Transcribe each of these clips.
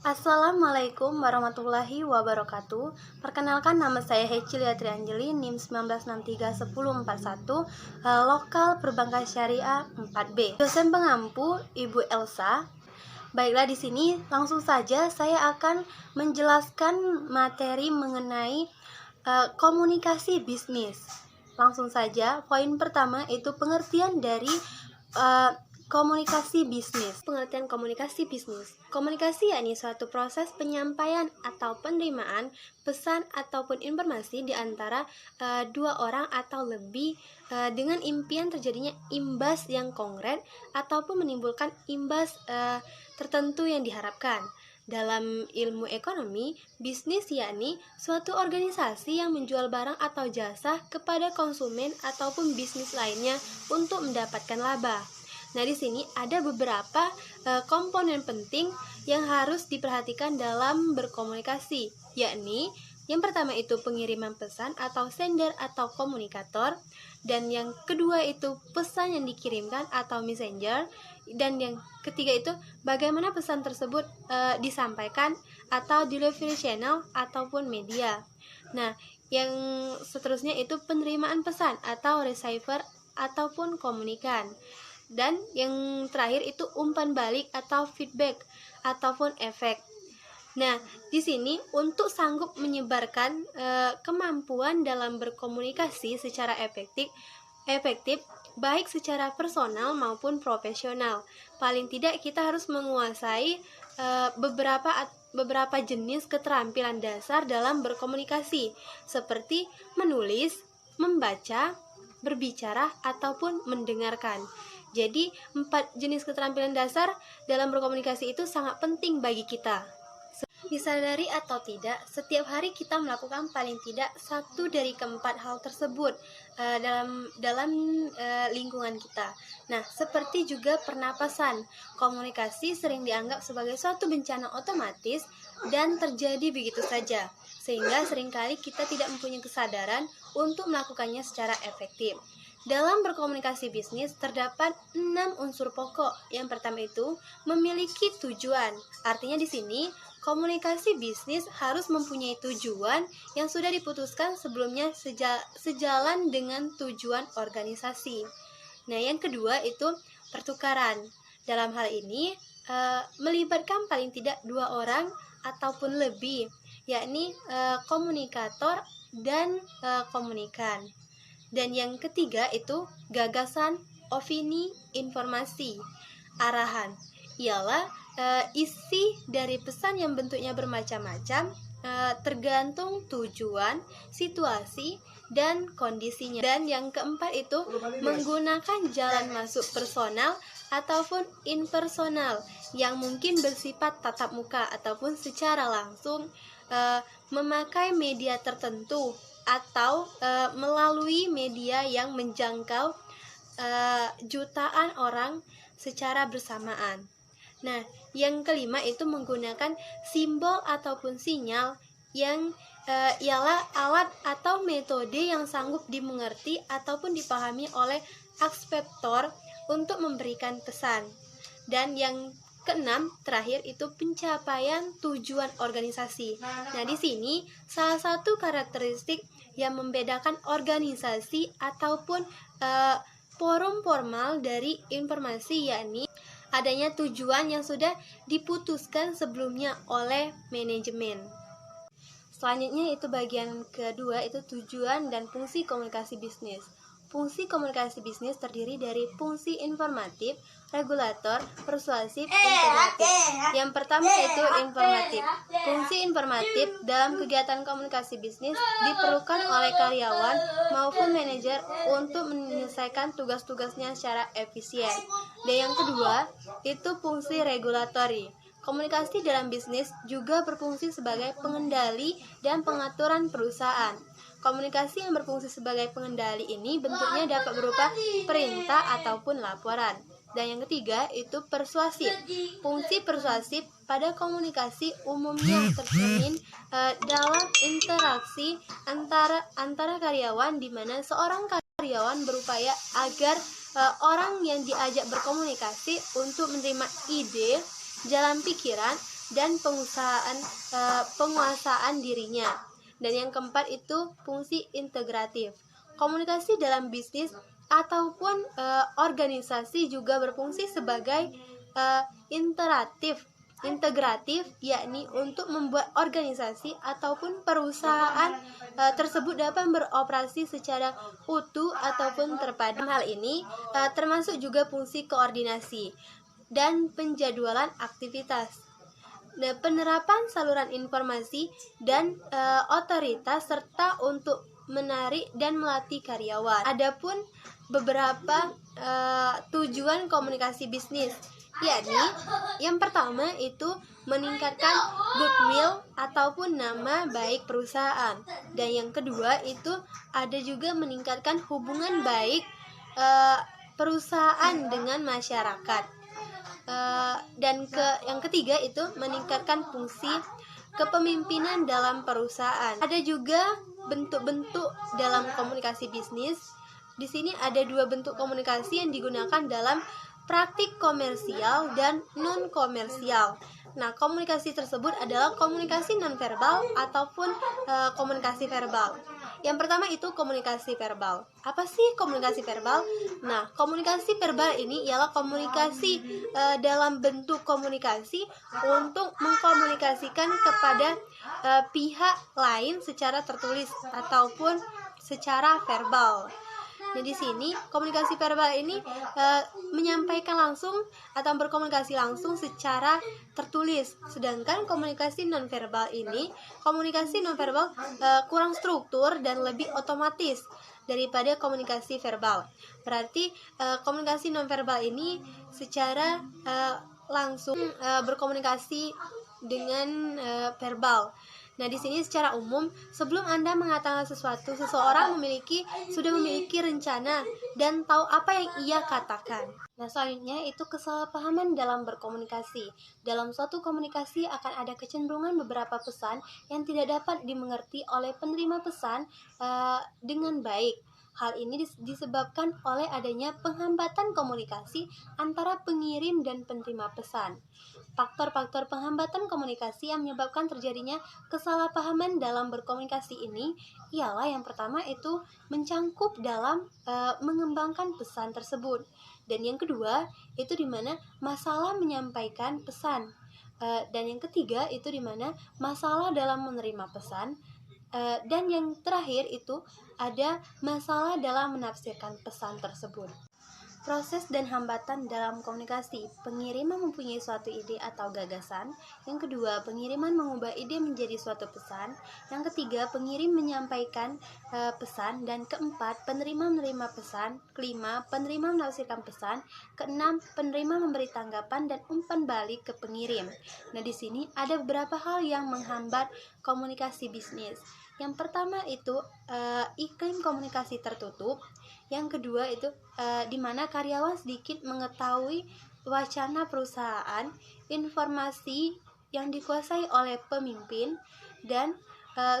Assalamualaikum warahmatullahi wabarakatuh. Perkenalkan, nama saya Hecilia Trianjeli, NIM 19631041, lokal Perbankan Syariah 4B. Dosen pengampu Ibu Elsa. Baiklah, di sini langsung saja saya akan menjelaskan materi mengenai komunikasi bisnis. Langsung saja, poin pertama itu pengertian dari komunikasi bisnis. Pengertian komunikasi bisnis. Komunikasi yakni suatu proses penyampaian atau penerimaan pesan ataupun informasi di antara dua orang atau lebih dengan impian terjadinya imbas yang konkret ataupun menimbulkan imbas tertentu yang diharapkan. Dalam ilmu ekonomi, bisnis yakni suatu organisasi yang menjual barang atau jasa kepada konsumen ataupun bisnis lainnya untuk mendapatkan laba. Nah, di sini ada beberapa komponen penting yang harus diperhatikan dalam berkomunikasi, yakni yang pertama itu pengiriman pesan atau sender atau komunikator, dan yang kedua itu pesan yang dikirimkan atau messenger, dan yang ketiga itu bagaimana pesan tersebut disampaikan atau delivery channel ataupun media. Nah, yang seterusnya itu penerimaan pesan atau receiver ataupun komunikan. Dan yang terakhir itu umpan balik atau feedback ataupun efek. Nah, di sini untuk sanggup menyebarkan kemampuan dalam berkomunikasi secara efektif baik secara personal maupun profesional. Paling tidak kita harus menguasai beberapa jenis keterampilan dasar dalam berkomunikasi, seperti menulis, membaca, berbicara, ataupun mendengarkan. Jadi, 4 jenis keterampilan dasar dalam berkomunikasi itu sangat penting bagi kita. Disadari atau tidak, setiap hari kita melakukan paling tidak satu dari keempat hal tersebut dalam lingkungan kita. Nah, seperti juga pernapasan, komunikasi sering dianggap sebagai suatu bencana otomatis dan terjadi begitu saja, sehingga seringkali kita tidak mempunyai kesadaran untuk melakukannya secara efektif. Dalam berkomunikasi bisnis terdapat 6 unsur pokok. Yang pertama itu memiliki tujuan. Artinya di sini komunikasi bisnis harus mempunyai tujuan yang sudah diputuskan sebelumnya sejalan dengan tujuan organisasi. Nah, yang kedua itu pertukaran. Dalam hal ini melibatkan paling tidak 2 orang ataupun lebih, yakni komunikator dan komunikan. Dan yang ketiga itu gagasan, opini, informasi, arahan. Ialah isi dari pesan yang bentuknya bermacam-macam, tergantung tujuan, situasi, dan kondisinya. Dan yang keempat itu menggunakan jalan masuk personal ataupun impersonal yang mungkin bersifat tatap muka ataupun secara langsung, memakai media tertentu atau melalui media yang menjangkau jutaan orang secara bersamaan. Nah, yang kelima itu menggunakan simbol ataupun sinyal yang ialah alat atau metode yang sanggup dimengerti ataupun dipahami oleh ekseptor untuk memberikan pesan. Dan yang keenam, terakhir itu pencapaian tujuan organisasi. Nah, di sini salah satu karakteristik yang membedakan organisasi ataupun forum formal dari informasi, yakni adanya tujuan yang sudah diputuskan sebelumnya oleh manajemen. Selanjutnya itu bagian kedua, itu tujuan dan fungsi komunikasi bisnis. Fungsi komunikasi bisnis terdiri dari fungsi informatif, regulator, persuasif, integratif. Yang pertama itu informatif. Fungsi informatif dalam kegiatan komunikasi bisnis diperlukan oleh karyawan maupun manajer untuk menyelesaikan tugas-tugasnya secara efisien. Dan yang kedua itu fungsi regulatori. Komunikasi dalam bisnis juga berfungsi sebagai pengendali dan pengaturan perusahaan. Komunikasi yang berfungsi sebagai pengendali ini bentuknya dapat berupa perintah ataupun laporan. Dan yang ketiga itu persuasif. Fungsi persuasif pada komunikasi umumnya tercermin dalam interaksi antara karyawan, di mana seorang karyawan berupaya agar orang yang diajak berkomunikasi untuk menerima ide, jalan pikiran, dan penguasaan dirinya. Dan yang keempat itu fungsi integratif. Komunikasi dalam bisnis ataupun organisasi juga berfungsi sebagai integratif, yakni untuk membuat organisasi ataupun perusahaan tersebut dapat beroperasi secara utuh ataupun terpadu. Hal ini termasuk juga fungsi koordinasi dan penjadwalan aktivitas. Nah, penerapan saluran informasi dan otoritas serta untuk menarik dan melatih karyawan. Adapun beberapa tujuan komunikasi bisnis, yakni yang pertama itu meningkatkan goodwill ataupun nama baik perusahaan, dan yang kedua itu ada juga meningkatkan hubungan baik perusahaan dengan masyarakat, dan yang ketiga itu meningkatkan fungsi kepemimpinan dalam perusahaan. Ada juga bentuk-bentuk dalam komunikasi bisnis. Di sini ada dua bentuk komunikasi yang digunakan dalam praktik komersial dan non komersial. Nah, komunikasi tersebut adalah komunikasi nonverbal ataupun komunikasi verbal. Yang pertama itu komunikasi verbal. Apa sih komunikasi verbal? Nah, komunikasi verbal ini ialah komunikasi dalam bentuk komunikasi untuk mengkomunikasikan kepada pihak lain secara tertulis ataupun secara verbal. Nah, di sini komunikasi verbal ini menyampaikan langsung atau berkomunikasi langsung secara tertulis. Sedangkan komunikasi nonverbal ini, komunikasi nonverbal kurang struktur dan lebih otomatis daripada komunikasi verbal. Berarti komunikasi nonverbal ini secara langsung berkomunikasi dengan verbal. Nah, di sini secara umum, sebelum Anda mengatakan sesuatu, seseorang sudah memiliki rencana dan tahu apa yang ia katakan. Nah, selanjutnya itu kesalahpahaman dalam berkomunikasi. Dalam suatu komunikasi akan ada kecenderungan beberapa pesan yang tidak dapat dimengerti oleh penerima pesan dengan baik. Hal ini disebabkan oleh adanya penghambatan komunikasi antara pengirim dan penerima pesan. Faktor-faktor penghambatan komunikasi yang menyebabkan terjadinya kesalahpahaman dalam berkomunikasi ini ialah yang pertama itu mencangkup dalam mengembangkan pesan tersebut. Dan yang kedua itu di mana masalah menyampaikan pesan. Dan yang ketiga itu di mana masalah dalam menerima pesan. Dan yang terakhir itu ada masalah dalam menafsirkan pesan tersebut. Proses dan hambatan dalam komunikasi. Pengiriman mempunyai suatu ide atau gagasan. Yang kedua, pengiriman mengubah ide menjadi suatu pesan. Yang ketiga, pengirim menyampaikan pesan. Dan keempat, penerima menerima pesan. Kelima, penerima menafsirkan pesan. Keenam, penerima memberi tanggapan dan umpan balik ke pengirim. Nah, di sini ada beberapa hal yang menghambat komunikasi bisnis. Yang pertama itu iklim komunikasi tertutup. Yang kedua itu di mana karyawan sedikit mengetahui wacana perusahaan, informasi yang dikuasai oleh pemimpin, dan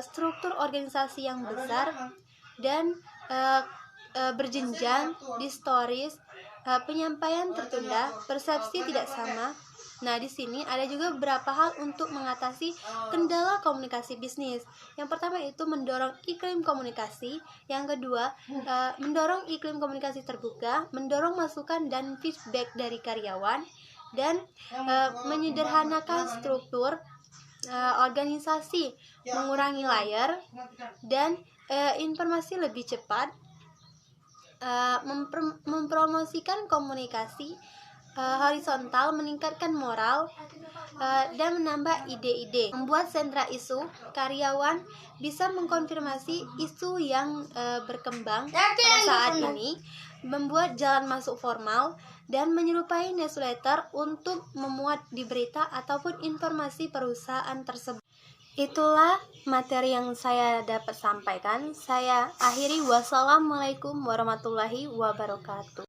struktur organisasi yang besar dan berjenjang, distoris, penyampaian tertunda, persepsi tidak sama. Nah, di sini ada juga beberapa hal untuk mengatasi kendala komunikasi bisnis. Yang pertama itu mendorong iklim komunikasi. Yang kedua, mendorong iklim komunikasi terbuka, mendorong masukan dan feedback dari karyawan, dan menyederhanakan struktur organisasi, mengurangi layar, dan informasi lebih cepat, mempromosikan komunikasi horizontal, meningkatkan moral, dan menambah ide-ide. Membuat sentra isu, karyawan bisa mengkonfirmasi isu yang berkembang pada saat ini, membuat jalan masuk formal, dan menyerupai newsletter untuk memuat di berita ataupun informasi perusahaan tersebut. Itulah materi yang saya dapat sampaikan. Saya akhiri. Wassalamualaikum warahmatullahi wabarakatuh.